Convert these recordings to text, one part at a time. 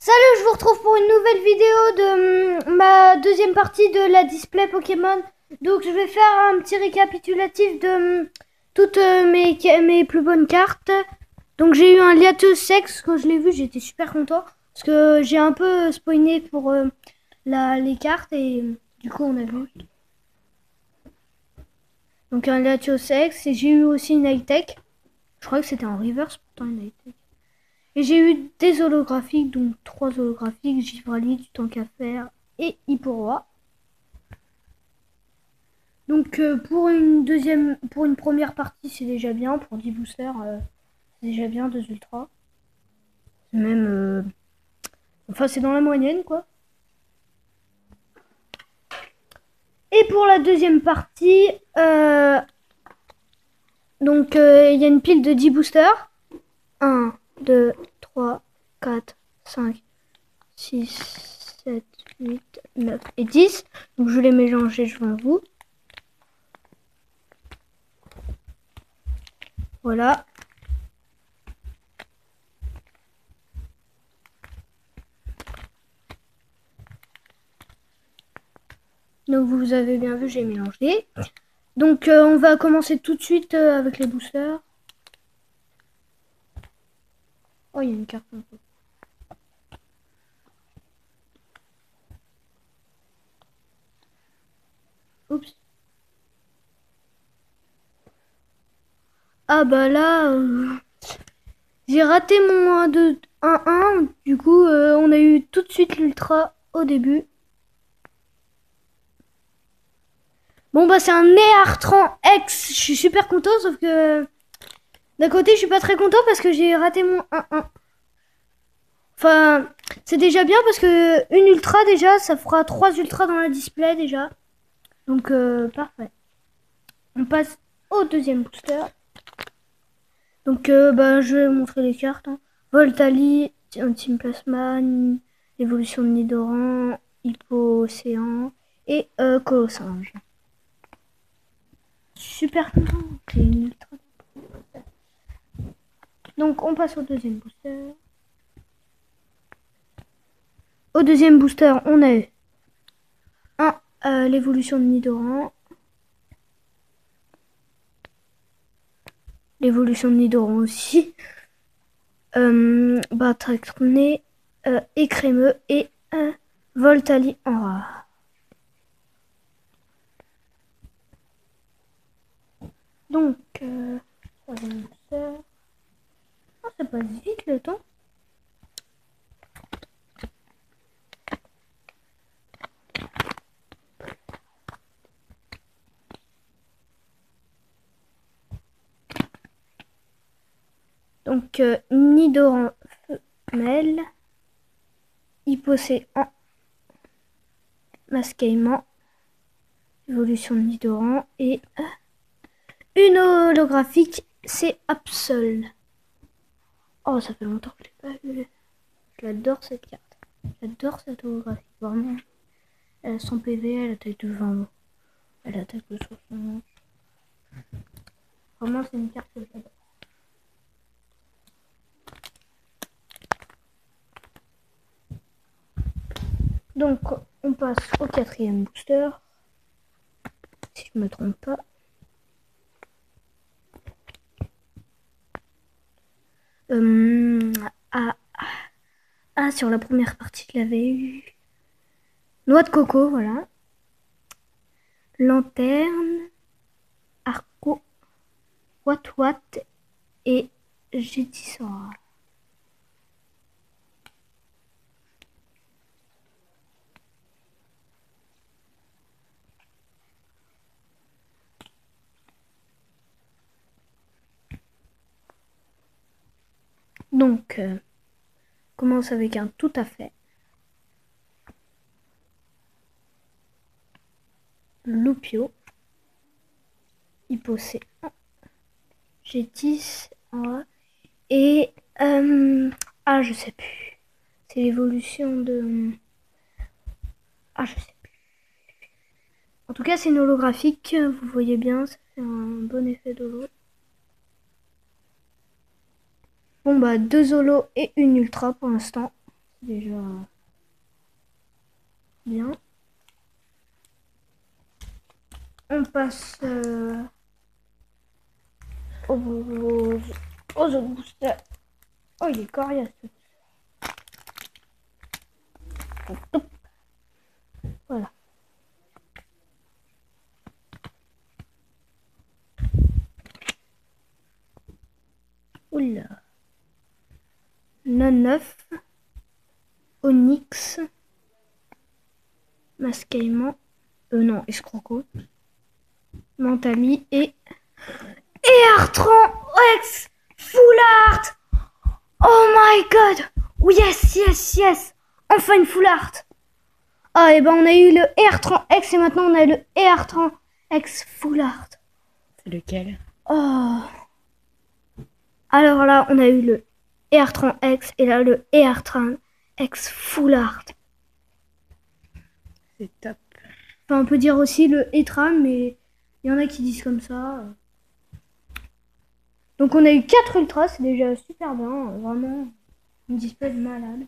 Salut, je vous retrouve pour une nouvelle vidéo de ma deuxième partie de la display Pokémon. Donc je vais faire un petit récapitulatif de toutes mes plus bonnes cartes. Donc j'ai eu un Latios Sex, quand je l'ai vu j'étais super content. Parce que j'ai un peu spoiné pour les cartes et du coup on a vu. Donc un Latios Sex et j'ai eu aussi une High-Tech. Je crois que c'était en reverse pourtant une High-Tech. Et j'ai eu des holographiques, donc 3 holographiques, Givrali, du Tank à faire et Hipporoa. Donc pour une première partie c'est déjà bien, pour 10 boosters c'est déjà bien, 2 ultras. Même, enfin c'est dans la moyenne quoi. Et pour la deuxième partie, donc il y a une pile de 10 boosters. 1, 2, 3, 4, 5, 6, 7, 8, 9 et 10. Donc je les mélanger devant vous. Voilà. Donc vous avez bien vu, j'ai mélangé. Donc on va commencer tout de suite avec les boosters. Oh, il y a une carte un peu. Oups. Ah bah là, j'ai raté mon 1-2-1-1. Du coup, on a eu tout de suite l'ultra au début. Bon bah c'est un Néartran X. Je suis super content, sauf que d'un côté je suis pas très content parce que j'ai raté mon 1-1. Enfin, c'est déjà bien parce que une ultra déjà, ça fera 3 ultras dans la display déjà. Donc parfait. On passe au deuxième booster. Donc bah, je vais vous montrer les cartes. Hein. Voltali, un Team Plasma, évolution de Nidoran, Hippo-Océan et Colossinge. Super content, c'est une ultra. Donc on passe au deuxième booster. Au deuxième booster, on a eu l'évolution de Nidoran. L'évolution de Nidoran aussi. Batractroné, Écrémeux et Voltali en rare. Donc, troisième booster. Oh, ça passe vite le temps. Donc, Nidoran femelle, Hippocéan, Masquement, évolution de Nidoran et une holographique, c'est Absol. Oh, ça fait longtemps que je l'ai pas vu. J'adore cette carte. J'adore cette holographique, vraiment. Elle a 100 PV, elle attaque de 20. Elle attaque de 60. Vraiment, c'est une carte que j'adore. Donc, on passe au quatrième booster. Si je me trompe pas. Sur la première partie, je l'avais eu. Noix de coco, voilà. Lanterne, Arco, Wat et Jetisora. Donc, commence avec un tout à fait. Loupio, Hypocéan, Jétis et je sais plus. C'est l'évolution de je sais plus. En tout cas, c'est une holographique. Vous voyez bien, ça fait un bon effet d'holo. Bon bah 2 holos et une ultra pour l'instant. C'est déjà bien. On passe aux autres boosters. Oh, il est coriace. Voilà. Oula. 9. Onyx. Mascaillement. Non, escroco. Mentali et Artran X Full Art. Oh my god. Oh yes, yes, yes. Enfin une Full Art. Ah, et ben on a eu le Artran X et maintenant on a le Artran X Full Art. C'est lequel? Oh. Alors là, on a eu le Artran X et là le Artran X Full Art. C'est top. Enfin, on peut dire aussi le Etran, mais il y en a qui disent comme ça. Donc on a eu 4 ultras, c'est déjà super bien, vraiment une display de malade.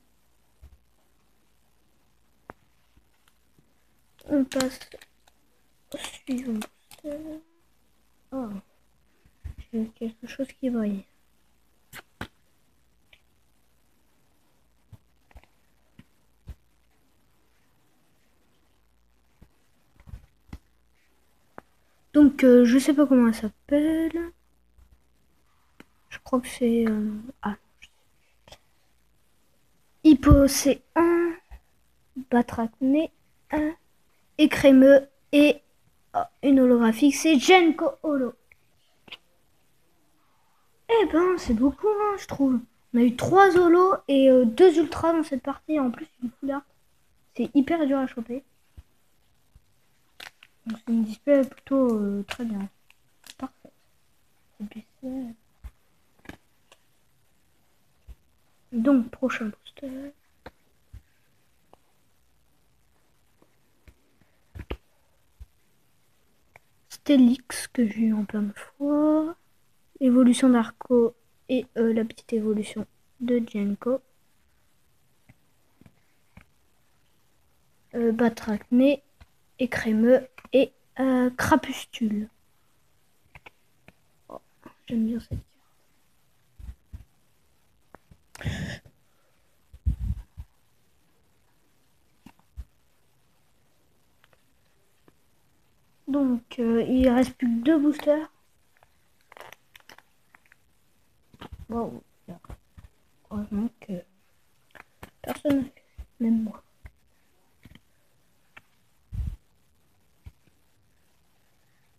On passe au suivant. Oh, j'ai quelque chose qui brille. Donc je sais pas comment elle s'appelle. Je crois que c'est Hypocéan, Batracné, Écrémeux et une holographique, c'est Genko Holo. Eh ben, c'est beaucoup, hein, je trouve. On a eu 3 holos et 2 ultras dans cette partie, en plus une full art. C'est hyper dur à choper. Donc c'est une display plutôt très bien. Parfait. Donc, prochain booster. Stélix, que j'ai eu en plein de fois. Évolution d'Arco et la petite évolution de Genko. Batracné, Écrémeux et Crapustule. Oh, j'aime bien cette carte. Donc, il reste plus que 2 boosters. Wow. Heureusement que personne n'a fait, même moi.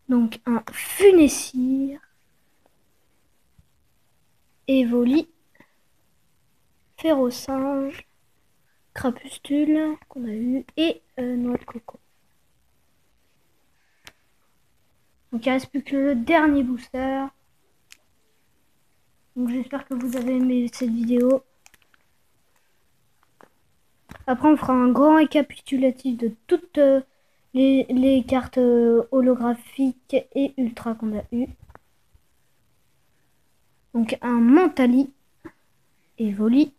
Donc, un Funessire, Evoli, Férocinge, Crapustule qu'on a eu et Noix de Coco. Donc, il reste plus que le dernier booster. Donc, j'espère que vous avez aimé cette vidéo. Après, on fera un grand récapitulatif de toutes les cartes holographiques et ultra qu'on a eu. Donc, un Mentali, Evoli,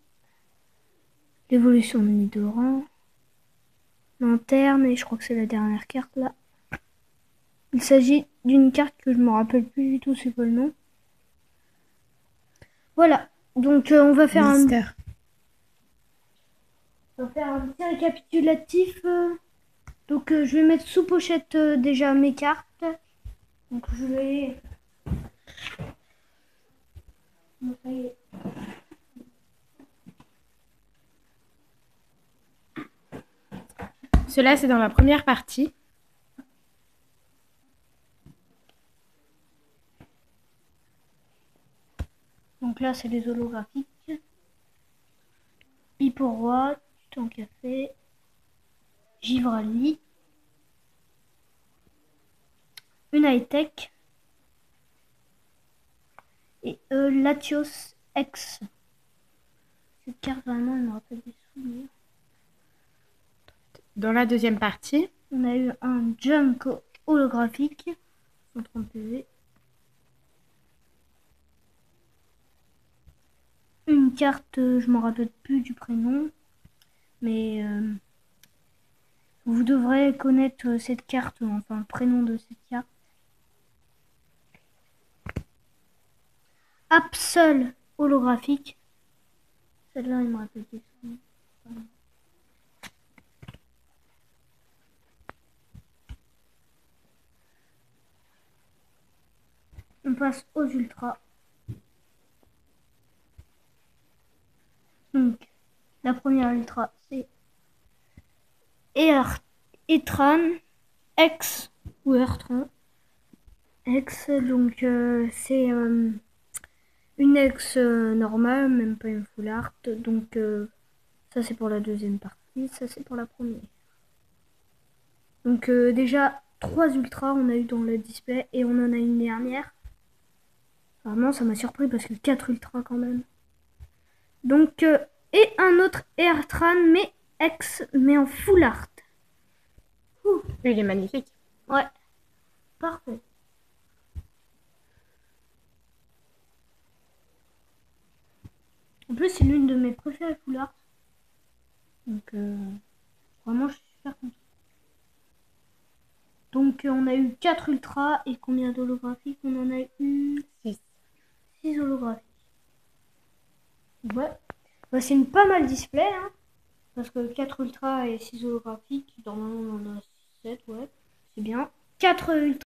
l'évolution de Nidoran, Lanterne, et je crois que c'est la dernière carte là. Il s'agit d'une carte que je me rappelle plus du tout c'est quoi le nom. Voilà, donc on va faire un petit récapitulatif. Donc je vais mettre sous pochette déjà mes cartes. Donc je vais... Cela, c'est dans la première partie. Donc là, c'est les holographiques. Hipporoi, Titan Café, Givrali, une high-tech et Latios X. Cette carte, vraiment, elle me rappelle des souvenirs. Dans la deuxième partie, on a eu un Junko holographique, 130 PV. Une carte, je me rappelle plus du prénom. Mais vous devrez connaître cette carte, enfin le prénom de cette carte. Absol holographique. Celle-là, il me rappelle plus. On passe aux ultras. Donc, la première ultra, c'est Etran X ou Ertran X. Donc, c'est une X normale, même pas une full art. Donc, ça c'est pour la deuxième partie, ça c'est pour la première. Donc, déjà 3 ultras on a eu dans le display et on en a une dernière. Vraiment, ça m'a surpris parce que 4 ultras quand même. Donc, et un autre Ertran, mais X, mais en full art. Il est magnifique. Ouais, parfait. En plus, c'est l'une de mes préférées full art. Donc, vraiment, je suis super contente. Donc, on a eu 4 ultras et combien d'holographiques? On en a eu 6 holographiques. Ouais. Bah, c'est une pas mal display, hein. Parce que 4 ultras et 6 holographiques, normalement on en a 7, ouais. C'est bien. 4 ultras.